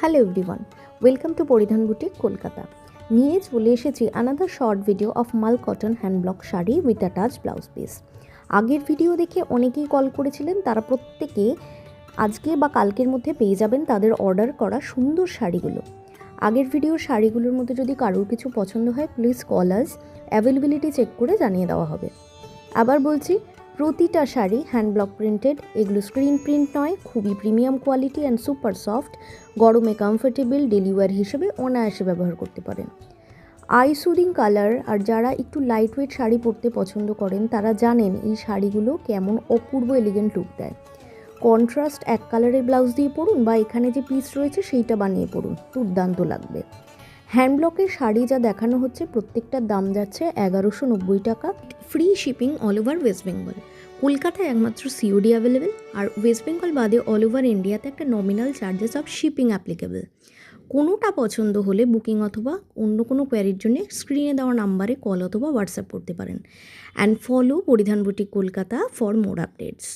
Hello everyone, welcome to পরিধান boutique Kolkata. নিয়ে চলে এসেছি আনাদার শর্ট ভিডিও অফ মাল cotton hand block sari with attach blouse piece. আগের ভিডিও দেখে অনেকেই কল করেছিলেন, তারা প্রত্যেকে আজকে বা কালকের মধ্যে পেয়ে যাবেন তাদের অর্ডার করা সুন্দর শাড়িগুলো। আগের ভিডিওর শাড়িগুলোর মধ্যে যদি কারোর কিছু পছন্দ হয় please call us, availability check করে জানিয়ে দেওয়া হবে। আবার বলছি, প্রতিটা শাড়ি হ্যান্ড ব্লক প্রিন্টেড, এগুলো স্ক্রিন প্রিন্ট নয়, খুবই premium quality and super soft. গরমে কমফোর্টেবল, ডেলি ওয়্যার হিসেবে অনায়াসে ব্যবহার করতে পারেন। আই সুদিং কালার আর যারা একটু লাইট ওয়েট শাড়ি পরতে পছন্দ করেন তারা জানেন এই শাড়িগুলো কেমন অপূর্ব এলিগেন্ট লুক দেয়। কন্ট্রাস্ট এক কালারের ব্লাউজ দিয়ে পরুন বা এখানে যে পিস রয়েছে সেইটা বানিয়ে পরুন, দুর্দান্ত লাগবে। হ্যান্ড ব্লকের শাড়ি যা দেখানো হচ্ছে প্রত্যেকটার দাম যাচ্ছে 1190 টাকা, free shipping all over West Bengal. কলকাতায় একমাত্র সিওডি অ্যাভেলেবেল, আর ওয়েস্ট বেঙ্গল বাদে অল ওভার ইন্ডিয়াতে একটা nominal charges of shipping applicable. কোনোটা পছন্দ হলে বুকিং অথবা অন্য কোনো কোয়ারির জন্য স্ক্রিনে দেওয়া নাম্বারে কল অথবা হোয়াটসঅ্যাপ করতে পারেন। অ্যান্ড ফলো পরিধান boutique Kolkata for more updates.